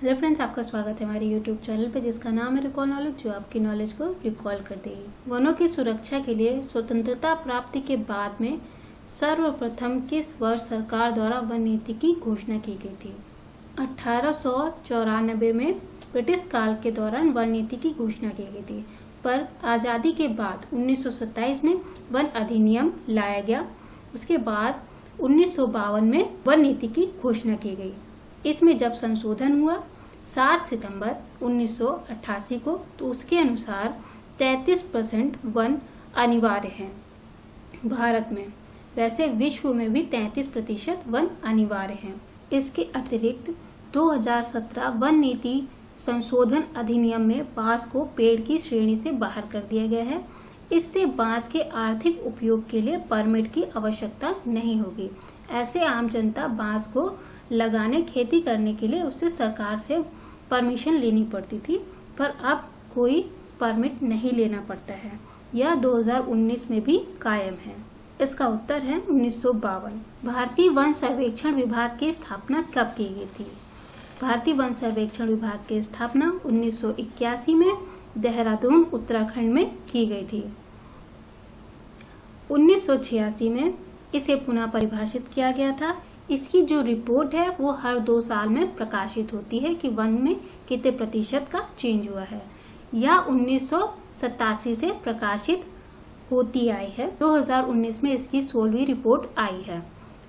Hello friends, आपका स्वागत है हमारे यूट्यूब चैनल पर जिसका नाम है रिकॉल नॉलेज, जो आपकी नॉलेज को रिकॉल कर देगी। वनों की सुरक्षा के लिए स्वतंत्रता प्राप्ति के बाद में सर्वप्रथम किस वर्ष सरकार द्वारा वन नीति की घोषणा की गई थी? 1894 में ब्रिटिश काल के दौरान वन नीति की घोषणा की गई थी, पर आज़ादी के बाद 1927 में वन अधिनियम लाया गया। उसके बाद 1952 में वन नीति की घोषणा की गई। इसमें जब संशोधन हुआ 7 सितंबर 1988 को, तो उसके अनुसार 33% वन अनिवार्य हैं भारत में। वैसे विश्व में भी 33% वन अनिवार्य हैं। इसके अतिरिक्त 2017 वन नीति संशोधन अधिनियम में बांस को पेड़ की श्रेणी से बाहर कर दिया गया है। इससे बांस के आर्थिक उपयोग के लिए परमिट की आवश्यकता नहीं होगी। ऐसे आम जनता बांस को लगाने, खेती करने के लिए उससे सरकार से परमिशन लेनी पड़ती थी, पर अब कोई परमिट नहीं लेना पड़ता है। यह 2019 में भी कायम है। इसका उत्तर है 1952। भारतीय वन सर्वेक्षण विभाग की स्थापना कब की गई थी? भारतीय वन सर्वेक्षण विभाग की स्थापना 1981 में देहरादून, उत्तराखंड में की गई थी। 1986 में इसे पुनः परिभाषित किया गया था। इसकी जो रिपोर्ट है वो हर 2 साल में प्रकाशित होती है कि वन में कितने प्रतिशत का चेंज हुआ है। यह 1987 से प्रकाशित होती आई है। 2019 में इसकी 16वीं रिपोर्ट आई है।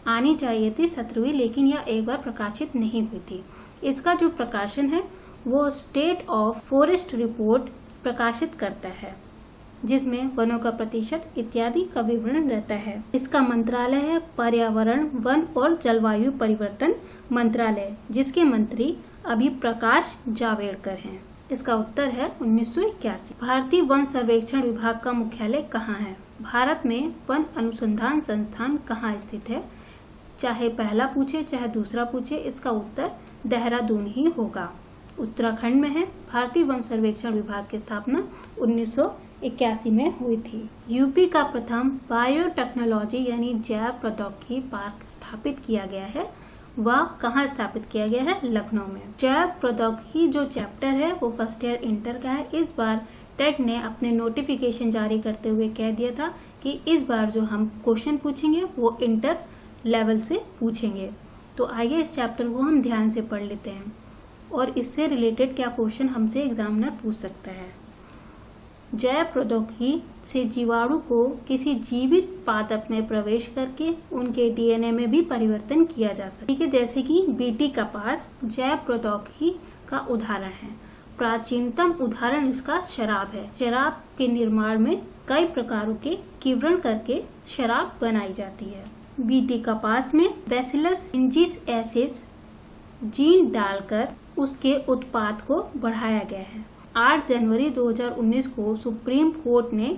आनी चाहिए थी 17वीं, लेकिन यह एक बार प्रकाशित नहीं हुई थी। इसका जो प्रकाशन है वो स्टेट ऑफ फॉरेस्ट रिपोर्ट प्रकाशित करता है, जिसमें वनों का प्रतिशत इत्यादि का विवरण रहता है। इसका मंत्रालय है पर्यावरण, वन और जलवायु परिवर्तन मंत्रालय, जिसके मंत्री अभी प्रकाश जावड़ेकर हैं। इसका उत्तर है 1981। भारतीय वन सर्वेक्षण विभाग का मुख्यालय कहाँ है? भारत में वन अनुसंधान संस्थान कहाँ स्थित है? चाहे पहला पूछे चाहे दूसरा पूछे, इसका उत्तर देहरादून ही होगा, उत्तराखंड में है। भारतीय वन सर्वेक्षण विभाग की स्थापना 1981 में हुई थी। यूपी का प्रथम बायोटेक्नोलॉजी यानी जैव प्रौद्योगिकी पार्क स्थापित किया गया है। वह कहाँ स्थापित किया गया है? लखनऊ में। जैव प्रौद्योगिकी जो चैप्टर है वो फर्स्ट ईयर इंटर का है। इस बार टेट ने अपने नोटिफिकेशन जारी करते हुए कह दिया था कि इस बार जो हम क्वेश्चन पूछेंगे वो इंटर लेवल से पूछेंगे। तो आइए इस चैप्टर को हम ध्यान से पढ़ लेते हैं और इससे रिलेटेड क्या क्वेश्चन हमसे एग्जामिनर पूछ सकता है। जैव प्रौद्योगिकी से जीवाणु को किसी जीवित पादप में प्रवेश करके उनके डीएनए में भी परिवर्तन किया जा सकता है। ठीक है, जैसे कि बीटी कपास जैव प्रौद्योगिकी का उदाहरण है। प्राचीनतम उदाहरण इसका शराब है। शराब के निर्माण में कई प्रकारों के किण्वन करके शराब बनाई जाती है। बीटी कपास में बैसिलस इंजिसेसिस जीन डालकर उसके उत्पाद को बढ़ाया गया है। 8 जनवरी 2019 को सुप्रीम कोर्ट ने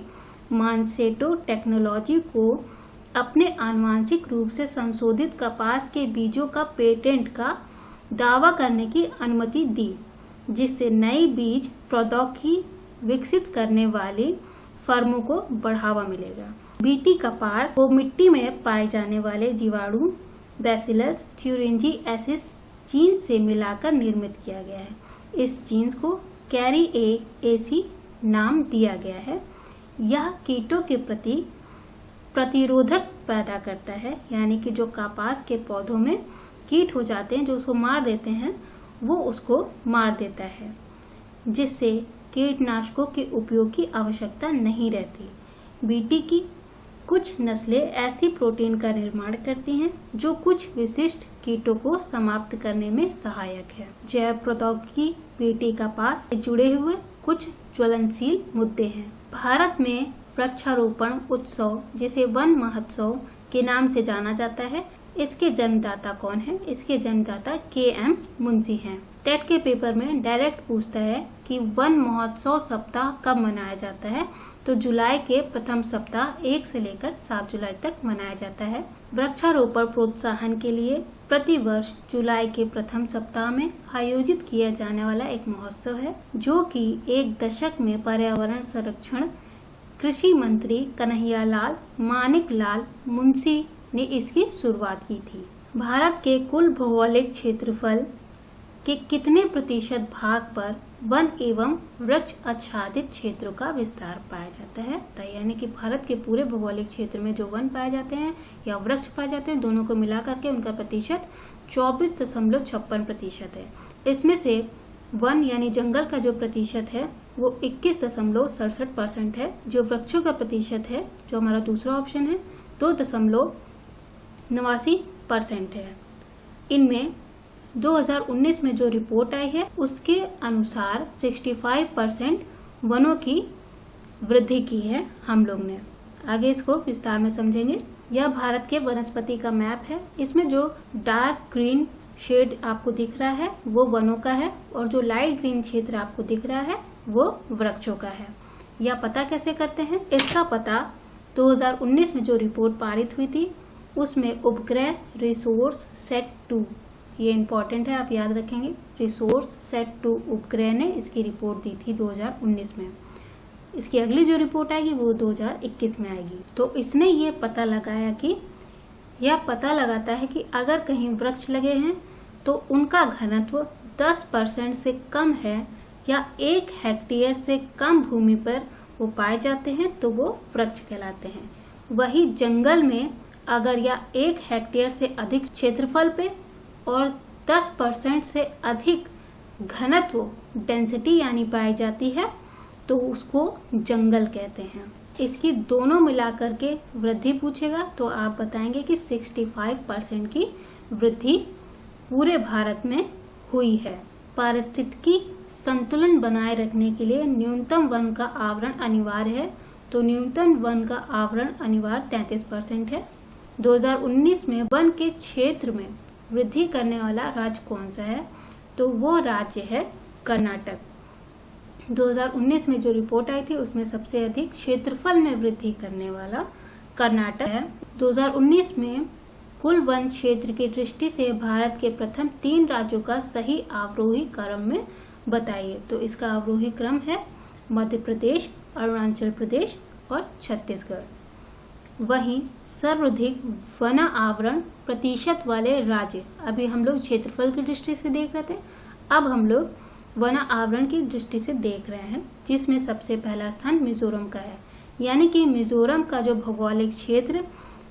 मॉन्सेंटो टेक्नोलॉजी को अपने आनुवंशिक रूप से संशोधित कपास के बीजों का पेटेंट का दावा करने की अनुमति दी, जिससे नई बीज प्रौद्योगिकी विकसित करने वाली फर्मों को बढ़ावा मिलेगा। बीटी कपास को मिट्टी में पाए जाने वाले जीवाणु बैसिलस थ्यूरिंजिएसिस जीन से मिलाकर निर्मित किया गया है। इस जीन्स को कैरी एसी नाम दिया गया है। यह कीटों के प्रति प्रतिरोधक पैदा करता है, यानी कि जो कपास के पौधों में कीट हो जाते हैं जो उसको मार देते हैं, वो उसको मार देता है, जिससे कीटनाशकों के उपयोग की आवश्यकता नहीं रहती। बीटी की कुछ नस्लें ऐसी प्रोटीन का निर्माण करती हैं जो कुछ विशिष्ट कीटों को समाप्त करने में सहायक है। जैव प्रौद्योगिकी बीटी कपास से जुड़े हुए कुछ ज्वलनशील मुद्दे हैं। भारत में वृक्षारोपण उत्सव, जिसे वन महोत्सव के नाम से जाना जाता है, इसके जन्मदाता कौन है? इसके जन्मदाता KM मुंशी हैं। टेट के पेपर में डायरेक्ट पूछता है कि वन महोत्सव सप्ताह कब मनाया जाता है, तो जुलाई के प्रथम सप्ताह 1 से लेकर 7 जुलाई तक मनाया जाता है। वृक्षारोपण प्रोत्साहन के लिए प्रतिवर्ष जुलाई के प्रथम सप्ताह में आयोजित किया जाने वाला एक महोत्सव है, जो कि एक दशक में पर्यावरण संरक्षण कृषि मंत्री कन्हैयालाल मानिकलाल मुंशी ने इसकी शुरुआत की थी। भारत के कुल भौगोलिक क्षेत्रफल कि कितने प्रतिशत भाग पर वन एवं वृक्ष आच्छादित क्षेत्रों का विस्तार पाया जाता है। यानी कि भारत के पूरे भौगोलिक क्षेत्र में जो वन पाए जाते हैं या वृक्ष पाए जाते हैं, दोनों को मिलाकर के उनका प्रतिशत 24.56% है। इसमें से वन यानी जंगल का जो प्रतिशत है वो 21.67% है। जो वृक्षों का प्रतिशत है, जो हमारा दूसरा ऑप्शन है, 2.89% है। इनमें 2019 में जो रिपोर्ट आई है उसके अनुसार 65% वनों की वृद्धि की है हम लोग ने। आगे इसको विस्तार में समझेंगे। यह भारत के वनस्पति का मैप है। इसमें जो डार्क ग्रीन शेड आपको दिख रहा है वो वनों का है और जो लाइट ग्रीन क्षेत्र आपको दिख रहा है वो वृक्षों का है। यह पता कैसे करते हैं? इसका पता 2019 में जो रिपोर्ट पारित हुई थी उसमें उपग्रह रिसोर्स सेट 2, ये इम्पोर्टेंट है, आप याद रखेंगे, रिसोर्स सेट 2 उपग्रह ने इसकी रिपोर्ट दी थी 2019 में। इसकी अगली जो रिपोर्ट आएगी वो 2021 में आएगी। तो इसने ये पता लगाया कि यह पता लगाता है कि अगर कहीं वृक्ष लगे हैं तो उनका घनत्व 10% से कम है या 1 हेक्टेयर से कम भूमि पर वो पाए जाते हैं तो वो वृक्ष कहलाते हैं। वही जंगल में अगर या 1 हेक्टेयर से अधिक क्षेत्रफल पे और 10% से अधिक घनत्व डेंसिटी यानी पाई जाती है तो उसको जंगल कहते हैं। इसकी दोनों मिलाकर के वृद्धि पूछेगा तो आप बताएंगे कि 65% की वृद्धि पूरे भारत में हुई है। पारिस्थितिकी संतुलन बनाए रखने के लिए न्यूनतम वन का आवरण अनिवार्य है, तो न्यूनतम वन का आवरण अनिवार्य 33% है। 2019 में वन के क्षेत्र में वृद्धि करने वाला राज्य कौन सा है? तो वो राज्य है कर्नाटक। 2019 में जो रिपोर्ट आई थी उसमें सबसे अधिक क्षेत्रफल में वृद्धि करने वाला कर्नाटक है। 2019 में कुल वन क्षेत्र की दृष्टि से भारत के प्रथम 3 राज्यों का सही आरोही क्रम में बताइए। तो इसका आरोही क्रम है मध्य प्रदेश, अरुणाचल प्रदेश और छत्तीसगढ़। वहीं सर्वाधिक वन आवरण प्रतिशत वाले राज्य, अभी हम लोग क्षेत्रफल की दृष्टि से देख रहे थे, अब हम लोग वन आवरण की दृष्टि से देख रहे हैं, जिसमें सबसे पहला स्थान मिजोरम का है। यानी कि मिजोरम का जो भौगोलिक क्षेत्र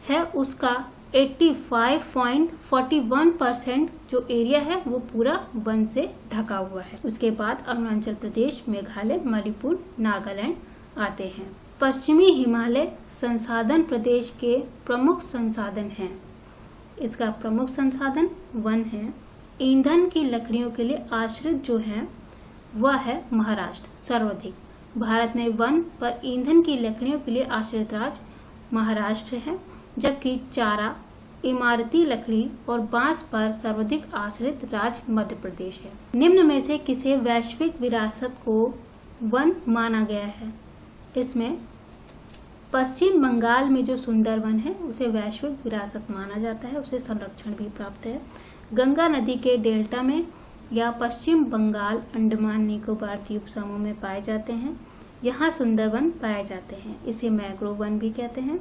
है उसका 85.41% जो एरिया है वो पूरा वन से ढका हुआ है। उसके बाद अरुणाचल प्रदेश, मेघालय, मणिपुर, नागालैंड आते हैं। पश्चिमी हिमालय संसाधन प्रदेश के प्रमुख संसाधन हैं। इसका प्रमुख संसाधन वन है। ईंधन की लकड़ियों के लिए आश्रित जो है वह है महाराष्ट्र सर्वाधिक। भारत में वन पर ईंधन की लकड़ियों के लिए आश्रित राज्य महाराष्ट्र है, जबकि चारा, इमारती लकड़ी और बांस पर सर्वाधिक आश्रित राज्य मध्य प्रदेश है। निम्न में से किसे वैश्विक विरासत को वन माना गया है? इसमें पश्चिम बंगाल में जो सुंदरवन है उसे वैश्विक विरासत माना जाता है, उसे संरक्षण भी प्राप्त है। गंगा नदी के डेल्टा में या पश्चिम बंगाल, अंडमान निकोबार द्वीप समूह में पाए जाते हैं। यहाँ सुंदरवन पाए जाते हैं। इसे मैंग्रोव वन भी कहते हैं।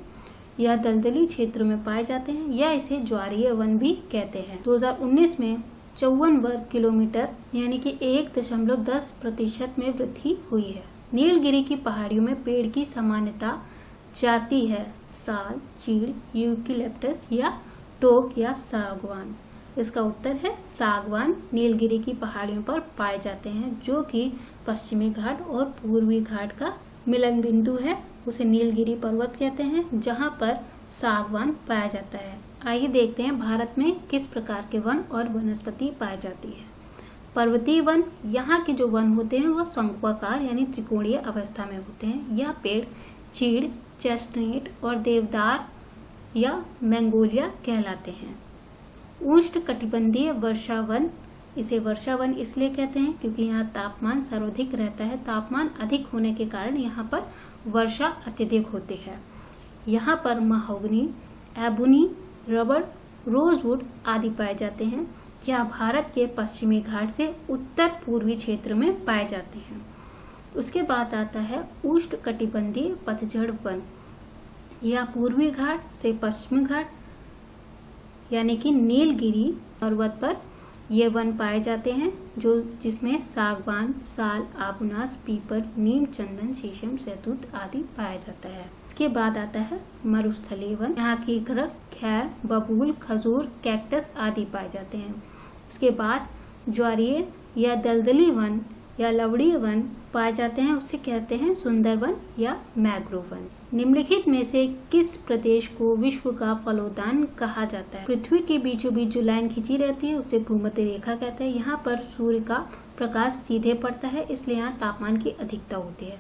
यह दलदली क्षेत्रों में पाए जाते हैं या इसे ज्वारीय वन भी कहते हैं। 2019 में 54 वर्ग किलोमीटर यानी कि 1.10% में वृद्धि हुई है। नीलगिरी की पहाड़ियों में पेड़ की सामान्यता जाति है साल, चीड़, यूकेलिप्टस या टोक या सागवान। इसका उत्तर है सागवान नीलगिरी की पहाड़ियों पर पाए जाते हैं, जो कि पश्चिमी घाट और पूर्वी घाट का मिलन बिंदु है। उसे नीलगिरी पर्वत कहते हैं, जहां पर सागवान पाया जाता है। आइए देखते हैं भारत में किस प्रकार के वन और वनस्पति पाई जाती है। पर्वतीय वन, यहाँ के जो वन होते हैं वह शंक्वाकार यानी त्रिकोणीय अवस्था में होते हैं। यह पेड़ चीड़, चेस्टनट और देवदार या मैंगोलिया कहलाते हैं। उष्णकटिबंधीय वर्षा वन, इसे वर्षा वन इसलिए कहते हैं क्योंकि यहाँ तापमान सर्वाधिक रहता है। तापमान अधिक होने के कारण यहाँ पर वर्षा अत्यधिक होती है। यहाँ पर महोगनी, एबोनी, रबर, रोजवुड आदि पाए जाते हैं। यह भारत के पश्चिमी घाट से उत्तर पूर्वी क्षेत्र में पाए जाते हैं। उसके बाद आता है उष्णकटिबंधीय पतझड़ वन। यह पूर्वी घाट से पश्चिमी घाट यानी कि नीलगिरी पर्वत पर ये वन पाए जाते हैं जिसमें सागवान, साल, आबुनास, पीपल, नीम, चंदन, शीशम, शहतूत आदि पाया जाता है। इसके बाद आता है मरुस्थलीय वन। यहाँ की खड़क, खैर, बबूल, खजूर, कैक्टस आदि पाए जाते हैं। इसके बाद ज्वारीय या दलदली वन या लवणीय वन पाए जाते हैं, उसे कहते हैं सुंदरवन या मैंग्रोव वन। निम्नलिखित में से किस प्रदेश को विश्व का फलोद्यान कहा जाता है? पृथ्वी के बीचों बीच जो लाइन खींची रहती है उसे भूमध्य रेखा कहते हैं। यहाँ पर सूर्य का प्रकाश सीधे पड़ता है, इसलिए यहाँ तापमान की अधिकता होती है।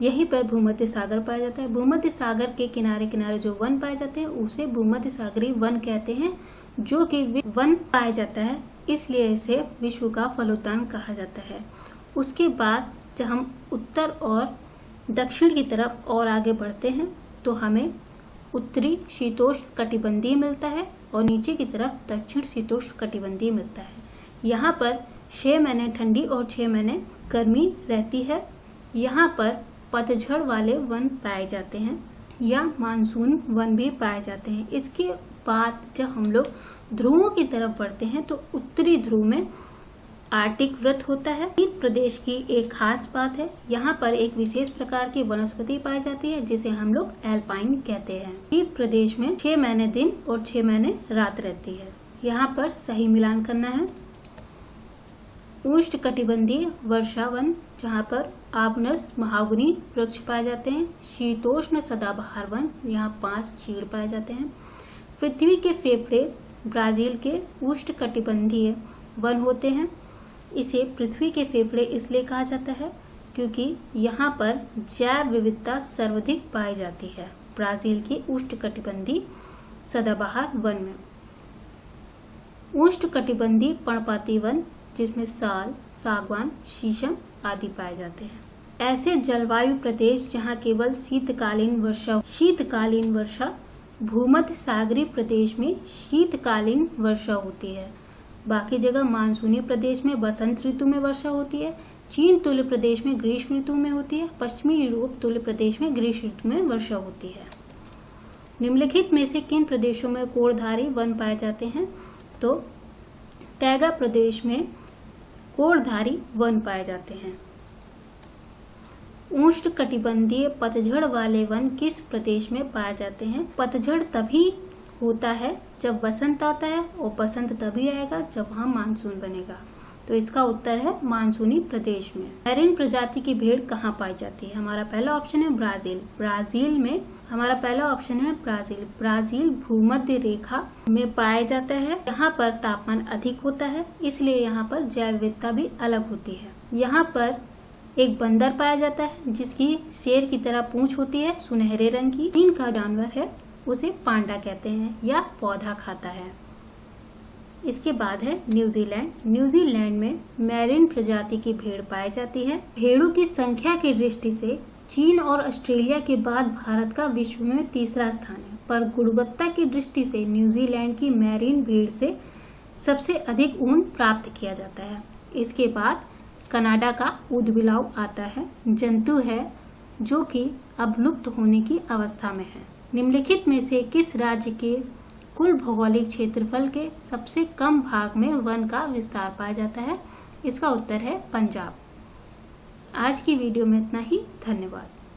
यहीं पर भूमध्य सागर पाया जाता है। भूमध्य सागर के किनारे किनारे जो वन पाए जाते हैं उसे भूमध्य सागरीय वन कहते हैं, जो कि वन पाया जाता है, इसलिए इसे विश्व का फलोद्यान कहा जाता है। उसके बाद जब हम उत्तर और दक्षिण की तरफ और आगे बढ़ते हैं तो हमें उत्तरी शीतोष्ण कटिबंधीय मिलता है और नीचे की तरफ दक्षिण शीतोष्ण कटिबंधीय मिलता है। यहाँ पर 6 महीने ठंडी और 6 महीने गर्मी रहती है। यहाँ पर पतझड़ वाले वन पाए जाते हैं या मानसून वन भी पाए जाते हैं। इसके बाद जब हम लोग ध्रुवों की तरफ बढ़ते हैं तो उत्तरी ध्रुव में आर्टिक वृत्त होता है। शीत प्रदेश की एक खास बात है, यहाँ पर एक विशेष प्रकार की वनस्पति पाई जाती है जिसे हम लोग एल्पाइन कहते हैं। शीत प्रदेश में 6 महीने दिन और 6 महीने रात रहती है। यहाँ पर सही मिलान करना है। उष्ण कटिबंधीय वर्षा वन, जहाँ पर आबनस, महागनी वृक्ष पाए जाते हैं। शीतोष्ण सदाबहार वन, यहाँ 5 चीड़ पाए जाते हैं। पृथ्वी के फेफड़े ब्राजील के उष्ण कटिबंधीय वन होते हैं। इसे पृथ्वी के फेफड़े इसलिए कहा जाता है क्योंकि यहाँ पर जैव विविधता सर्वाधिक पाई जाती है ब्राजील की उष्ण कटिबंधीय सदाबहार वन में। उष्ण कटिबंधीय पर्णपाती वन, जिसमें साल, सागवान, शीशम आदि पाए जाते हैं। ऐसे जलवायु प्रदेश जहाँ केवल शीतकालीन वर्षा भूमध्य सागरीय प्रदेश में शीतकालीन वर्षा होती है। बाकी जगह मानसूनी प्रदेश में वसंत ऋतु में वर्षा होती है। चीन तुल्य प्रदेश में ग्रीष्म ऋतु में होती है। पश्चिमी यूरोप तुल्य प्रदेश में ग्रीष्म ऋतु में वर्षा होती है। निम्नलिखित में से किन प्रदेशों में कोड़धारी वन पाए जाते हैं? तो टैगा प्रदेश में कोड़धारी वन पाए जाते हैं। उष्ण कटिबंधीय पतझड़ वाले वन किस प्रदेश में पाए जाते हैं? पतझड़ तभी होता है जब वसंत आता है और बसंत तभी आएगा जब वहाँ मानसून बनेगा। तो इसका उत्तर है मानसूनी प्रदेश में। मैरीन प्रजाति की भेड़ कहाँ पाई जाती है? हमारा पहला ऑप्शन है ब्राजील भूमध्य रेखा में पाया जाता है। यहाँ पर तापमान अधिक होता है, इसलिए यहाँ पर जैव विविधता भी अलग होती है। यहाँ पर एक बंदर पाया जाता है जिसकी शेर की तरह पूंछ होती है, सुनहरे रंग की। चीन का जानवर है, उसे पांडा कहते हैं या पौधा खाता है। इसके बाद है न्यूजीलैंड में मैरीन प्रजाति की भेड़ पाई जाती है। भेड़ों की संख्या की दृष्टि से चीन और ऑस्ट्रेलिया के बाद भारत का विश्व में तीसरा स्थान है, पर गुणवत्ता की दृष्टि से न्यूजीलैंड की मैरीन भेड़ से सबसे अधिक ऊन प्राप्त किया जाता है। इसके बाद कनाडा का ऊदबिलाव आता है, जंतु है जो कि अब लुप्त होने की अवस्था में है। निम्नलिखित में से किस राज्य के कुल भौगोलिक क्षेत्रफल के सबसे कम भाग में वन का विस्तार पाया जाता है? इसका उत्तर है पंजाब। आज की वीडियो में इतना ही। धन्यवाद।